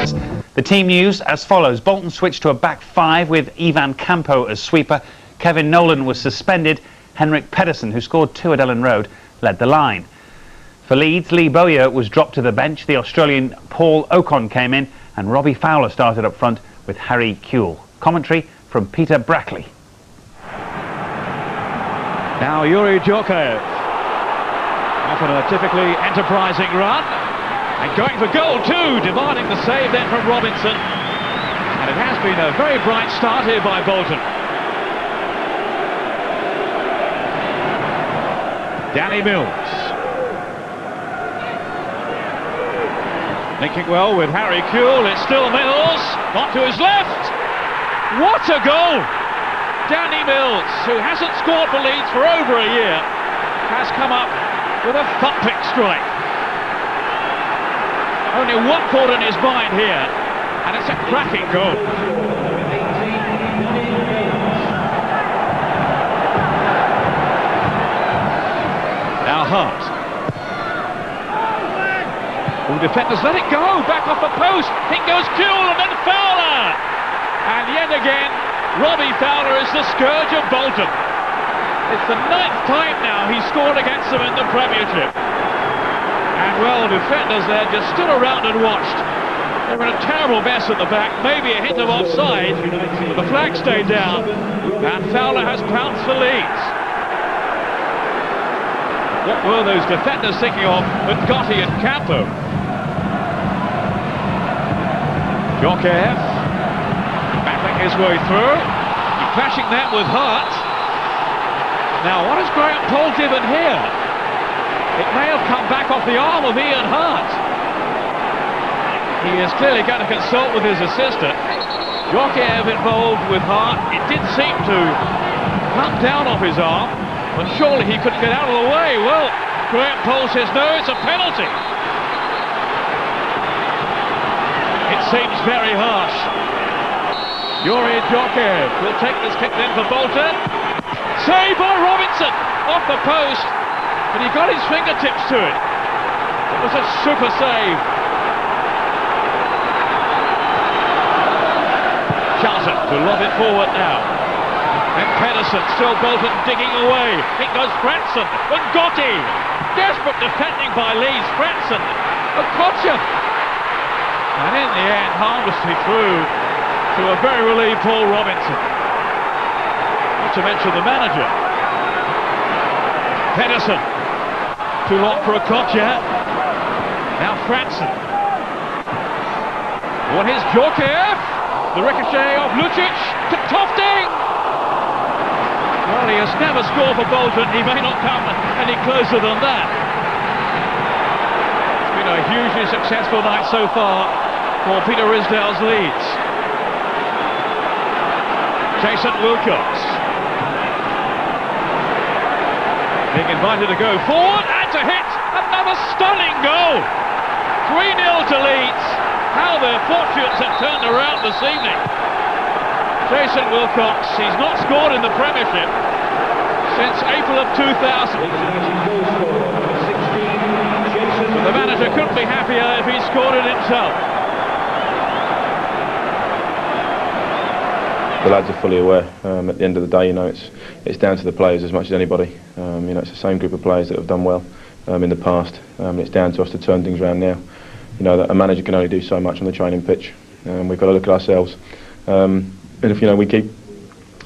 players. The team news as follows. Bolton switched to a back five with Ivan Campo as sweeper. Kevin Nolan was suspended. Henrik Pedersen, who scored 2 at Ellen Road, led the line. For Leeds, Lee Bowyer was dropped to the bench. The Australian Paul Ocon came in and Robbie Fowler started up front with Harry Kewell. Commentary from Peter Brackley. Now Yuri Djorkaeff, off on a typically enterprising run, and going for goal too, demanding the save then from Robinson. And it has been a very bright start here by Bolton. Danny Mills. Linking well with Harry Kewell, it's still Mills, not to his left. What a goal! Danny Mills, who hasn't scored for Leeds for over a year, has come up with a thumping strike. Only one thought in his mind here, and it's a cracking goal. Now Hart. All defenders let it go, back off the post. In goes Kewell and then Fowler. And yet again, Robbie Fowler is the scourge of Bolton. It's the 9th time now he's scored against them in the Premiership. And well, defenders there just stood around and watched. They were in a terrible mess at the back, maybe a hint of offside, but the flag stayed down. And Fowler has pounced for Leeds. What were those defenders thinking of with Gotti and Campo? Djorkaeff battling his way through, clashing that with Hart. Now what has Graham Poll given here? It may have come back off the arm of Ian Hart. He is clearly going to consult with his assistant. Djorkaeff involved with Hart. It did seem to come down off his arm, but surely he couldn't get out of the way. Well, Graham Poll says no, it's a penalty. It seems very harsh. Yuri Djorkaeff will take this kick then for Bolton. Save by Robinson off the post, but he got his fingertips to it. It was a super save. Charlton to lob it forward now. And Pedersen, still Bolton digging away. It goes Franson and Gotti. Desperate defending by Leeds. Franson, Okocha. And in the end, harmlessly through to a very relieved Paul Robinson. Not to mention the manager. Pedersen. Too long for Okocha. Now Franson. What is Djorkaeff? The ricochet of Lucic to Tofting. Well, he has never scored for Bolton. He may not come any closer than that. It's been a hugely successful night so far for Peter Ridsdale's Leeds. Jason Wilcox being invited to go forward and to hit another stunning goal. 3-0 to Leeds. How their fortunes have turned around this evening. Jason Wilcox, he's not scored in the Premiership since April of 2000. But the manager couldn't be happier if he scored it himself. The lads are fully aware. At the end of the day, you know, it's down to the players as much as anybody. You know, it's the same group of players that have done well in the past. It's down to us to turn things around now. You know that a manager can only do so much on the training pitch. We've got to look at ourselves. And if we keep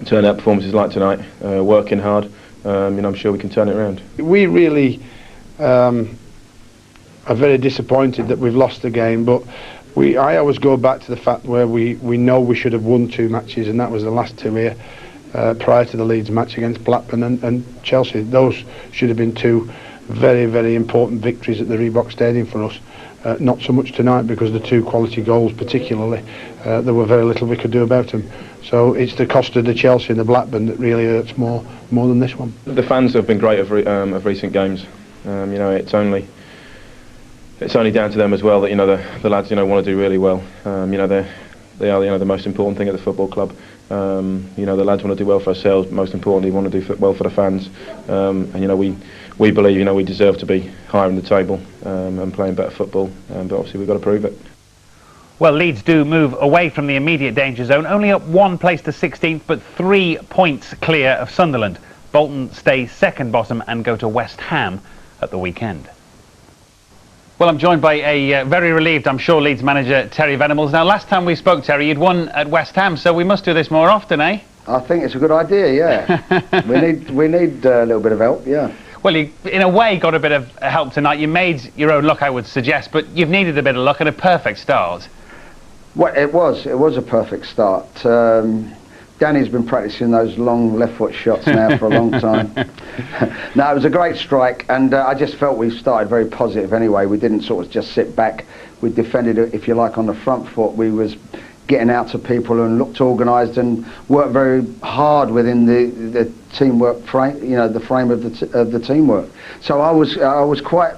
turning out performances like tonight, working hard, I'm sure we can turn it around. We really are very disappointed that we've lost the game, but I always go back to the fact where we know we should have won 2 matches, and that was the last 2 here prior to the Leeds match against Blackburn and Chelsea. Those should have been 2 very, very important victories at the Reebok Stadium for us. Not so much tonight because the 2 quality goals particularly, there were very little we could do about them. So it's the cost of the Chelsea and the Blackburn that really hurts more than this one. The fans have been great of recent games. It's only down to them as well that the lads want to do really well. They are the most important thing at the football club. The lads want to do well for ourselves, but most importantly want to do well for the fans. We believe we deserve to be higher in the table and playing better football, but obviously we've got to prove it. Well, Leeds do move away from the immediate danger zone, only up 1 place to 16th, but 3 points clear of Sunderland. Bolton stay second bottom and go to West Ham at the weekend. Well, I'm joined by a very relieved, I'm sure, Leeds manager Terry Venables. Now, last time we spoke, Terry, you'd won at West Ham, so we must do this more often, eh? I think it's a good idea, yeah. we need a little bit of help, yeah. Well, you, in a way, got a bit of help tonight. You made your own luck, I would suggest, but you've needed a bit of luck and a perfect start. Well, it was a perfect start. Danny's been practicing those long left foot shots now for a long time. No, it was a great strike, and I just felt we started very positive anyway. We didn't sort of just sit back. We defended it, if you like, on the front foot. We was getting out to people and looked organised and worked very hard within the teamwork frame, you know, the frame of the teamwork. So I was quite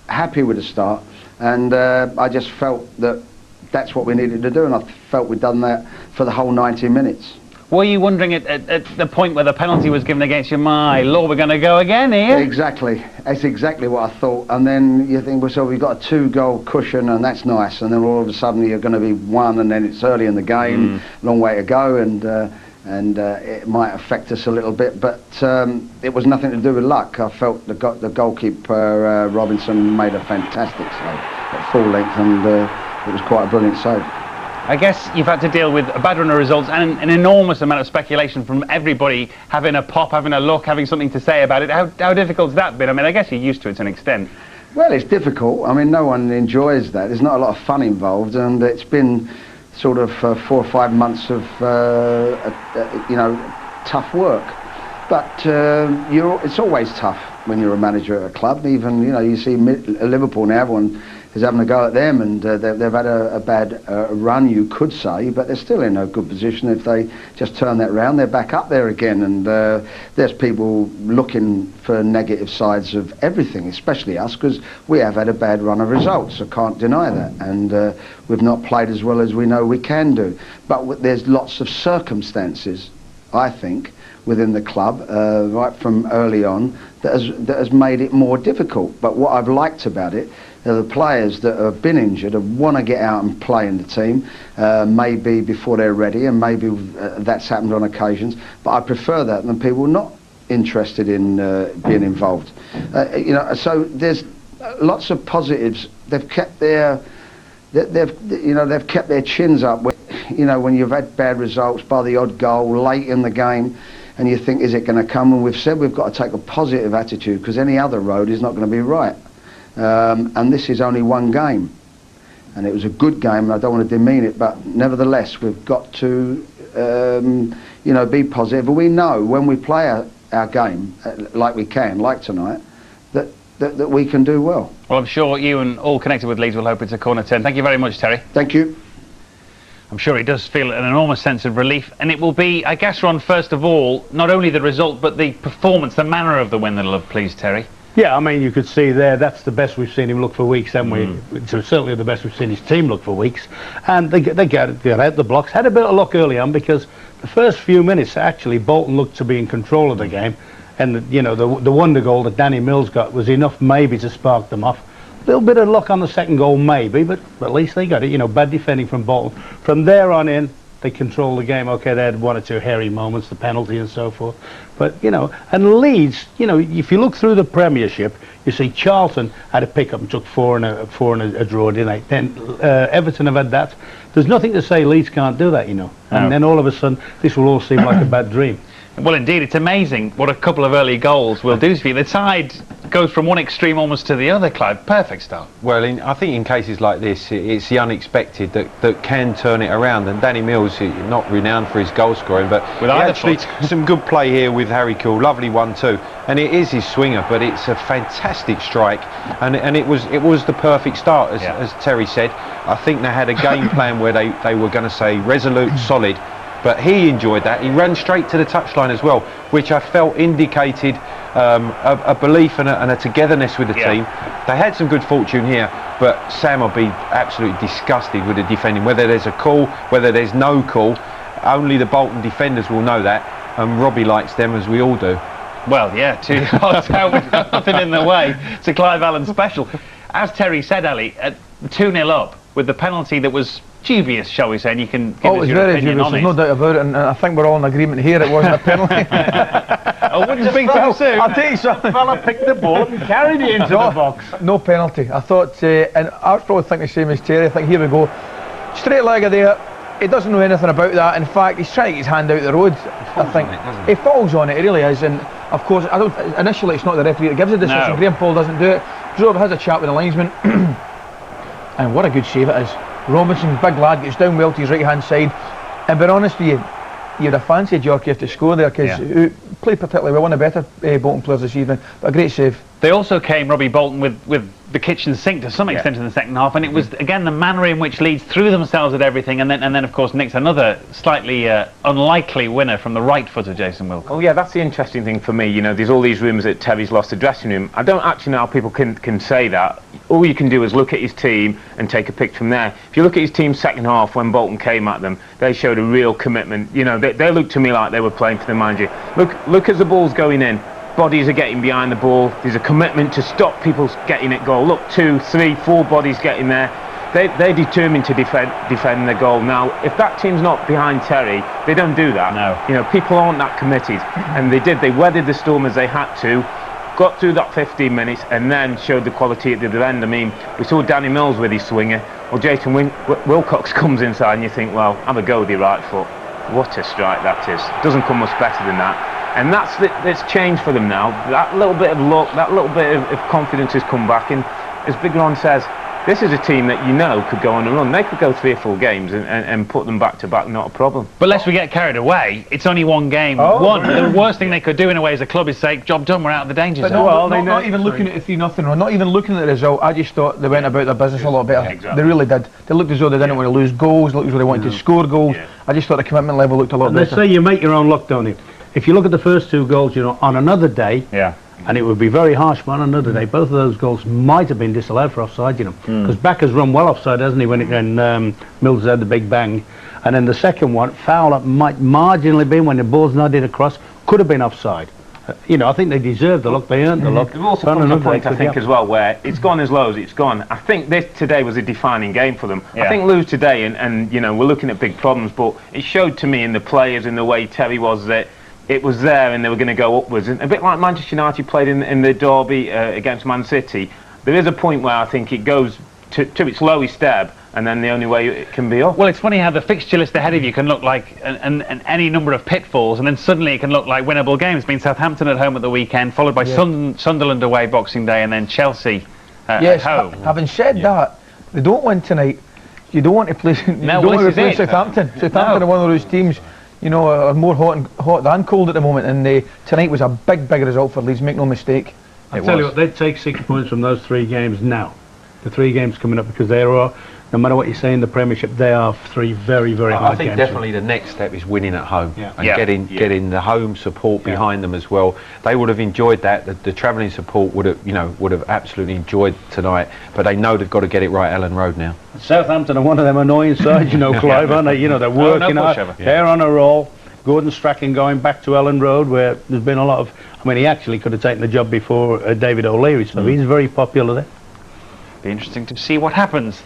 happy with the start, and I just felt that that's what we needed to do, and I felt we'd done that for the whole 90 minutes. Were you wondering at the point where the penalty was given against you, my Lord, we're going to go again here? Exactly. That's exactly what I thought. And then you think, well, so we've got a 2-goal cushion, and that's nice. And then all of a sudden you're going to be 1, and then it's early in the game, long way to go, and it might affect us a little bit. But it was nothing to do with luck. I felt the goalkeeper, Robinson, made a fantastic save at full length, and it was quite a brilliant save. I guess you've had to deal with a bad run of results and an enormous amount of speculation from everybody having a pop, having a look, having something to say about it. How difficult's that been? I mean, I guess you're used to it to an extent. Well, it's difficult. I mean, no one enjoys that. There's not a lot of fun involved, and it's been sort of 4 or 5 months of, you know, tough work. But it's always tough when you're a manager at a club. Even, you know, you see Liverpool now, everyone is having a go at them, and they've had a bad run, you could say, but they're still in a good position. If they just turn that round, they're back up there again, and there's people looking for negative sides of everything, especially us, because we have had a bad run of results. I can't deny that, and we've not played as well as we know we can do. But there's lots of circumstances, I think, within the club, right from early on, that has made it more difficult. But what I've liked about it, the players that have been injured want to get out and play in the team, maybe before they're ready, and maybe that's happened on occasions, but I prefer that than people not interested in being involved. You know, so there's lots of positives. They've kept their chins up. You know, when you've had bad results by the odd goal late in the game, and you think, is it going to come? And we've said we've got to take a positive attitude, because any other road is not going to be right. And this is only one game, and it was a good game, and I don't want to demean it, but nevertheless we've got to you know, be positive. And we know when we play our game like we can, like tonight, that we can do well. Well, I'm sure you and all connected with Leeds will hope it's a corner turn. Thank you very much, Terry. Thank you. I'm sure he does feel an enormous sense of relief, and it will be, I guess, Ron, first of all, not only the result but the performance, the manner of the win that'll have pleased Terry. Yeah, I mean, you could see there, that's the best we've seen him look for weeks, haven't we? It's certainly the best we've seen his team look for weeks. And they got out the blocks, had a bit of luck early on, because the first few minutes, actually, Bolton looked to be in control of the game. And, you know, the wonder goal that Danny Mills got was enough maybe to spark them off. A little bit of luck on the second goal, maybe, but at least they got it. You know, bad defending from Bolton. From there on in, they controlled the game. Okay, they had 1 or 2 hairy moments, the penalty and so forth. But, you know, and Leeds, you know, if you look through the Premiership, you see Charlton had a pick-up and took 4 and a draw, didn't they? Then Everton have had that. There's nothing to say Leeds can't do that, you know. And then all of a sudden, this will all seem like a bad dream. Well, indeed, it's amazing what a couple of early goals will do for you. The tide goes from one extreme almost to the other, Clive. Perfect start. Well, I think in cases like this, it's the unexpected that can turn it around. And Danny Mills, not renowned for his goal scoring, but with actually some good play here with Harry Kuehl. Lovely 1-2, and it is his swinger, but it's a fantastic strike, and it was the perfect start, as Terry said. I think they had a game plan where they were going to say resolute, solid. But he enjoyed that. He ran straight to the touchline as well, which I felt indicated a belief and a togetherness with the team. They had some good fortune here, but Sam will be absolutely disgusted with the defending. Whether there's a call, whether there's no call, only the Bolton defenders will know that, and Robbie likes them, as we all do. Well, yeah, 2 yards out with nothing in the way. It's a Clive Allen special. As Terry said, Ali, 2-0 up, with the penalty that was dubious, shall we say, and you can give Oh, it us was your very opinion dubious, on there's it. no doubt about it, and I think we're all in agreement here, it wasn't a penalty. Oh, wouldn't speak for him soon. I'll tell you something. Fella picked the ball and carried it into the box. No penalty. I thought, and I was probably thinking the same as Terry. I think, here we go. Straight leg of there. He doesn't know anything about that. In fact, he's trying to get his hand out the road. I think he falls on it. He really is. And of course, I don't. Initially, it's not the referee that gives the decision. No. Graham Paul doesn't do it. Job has a chat with the linesman, and what a good save it is. Robinson, big lad, gets down well to his right hand side. And being honest with you, you'd have fancied Yorkie to score there, because who played particularly well, one of the better Bolton players this evening. But a great save. They also came, Robbie, Bolton, with the kitchen sink to some extent in the second half, and it was again the manner in which Leeds threw themselves at everything, and then of course nicked another slightly unlikely winner from the right foot of Jason Wilcox. Oh yeah, that's the interesting thing for me. You know, there's all these rumours that Terry's lost the dressing room. I don't actually know how people can say that. All you can do is look at his team and take a pick from there. If you look at his team's second half, when Bolton came at them, they showed a real commitment. You know, they looked to me like they were playing for the manager. Look as the ball's going in. Bodies are getting behind the ball. There's a commitment to stop people getting at goal. Look, 2, 3, 4 bodies getting there. They're determined to defend the goal. Now, if that team's not behind Terry, they don't do that. No. You know, people aren't that committed, and they did. They weathered the storm as they had to, got through that 15 minutes, and then showed the quality at the other end. I mean, we saw Danny Mills with his swinger. Well, Jason Wilcox comes inside, and you think, well, have a go with your right foot. What a strike that is. Doesn't come much better than that. And that's changed for them now. That little bit of luck, that little bit of confidence has come back. And as Big Ron says, this is a team that you know could go on a run. They could go 3 or 4 games and put them back to back, not a problem. But lest we get carried away, it's only one game. The worst thing they could do in a way as a club is say, job done, we're out of the danger zone. Not even looking at the 3-0 run, not even looking at the result. I just thought they went about their business a lot better. Exactly. They really did. They looked as though they didn't want to lose goals, looked as though they wanted to score goals. I just thought the commitment level looked a lot better. They say you make your own luck, don't you? If you look at the first 2 goals, you know, on another day, and it would be very harsh, but on another day, both of those goals might have been disallowed for offside, you know, because Backer's run well offside, hasn't he, when Mills had the big bang. And then the second one, Fowler might marginally be, when the ball's nodded across, could have been offside. You know, I think they deserved the luck, they earned the luck. There's also come to a point, I think, as well, where it's gone as low as it's gone. I think today was a defining game for them. I think lose today, and you know, we're looking at big problems, but it showed to me in the players, in the way Terry was, that it was there and they were going to go upwards. And a bit like Manchester United played in the derby against Man City, there is a point where I think it goes to its lowest ebb, and then the only way it can be up. Well, it's funny how the fixture list ahead of you can look like any number of pitfalls, and then suddenly it can look like winnable games. It's been Southampton at home at the weekend, followed by Sunderland away Boxing Day, and then Chelsea at home. Having said that, they don't win tonight. You don't want to play. Southampton. Southampton are one of those teams, you know, are more hot than cold at the moment, and tonight was a big result for Leeds. Make no mistake. I tell you what, they'd take 6 points from those 3 games now. The 3 games coming up, because they are, no matter what you say in the Premiership, they are 3 very hard games. I think definitely the next step is winning at home and getting the home support behind them as well. They would have enjoyed that. The travelling support would have absolutely enjoyed tonight. But they know they've got to get it right, Ellen Road now. Southampton are one of them annoying sides, you know, Clive, aren't they? You know, they're working hard. They're on a roll. Gordon Strachan going back to Ellen Road, where there's been a lot of. I mean, he actually could have taken the job before David O'Leary, so he's very popular there. Be interesting to see what happens.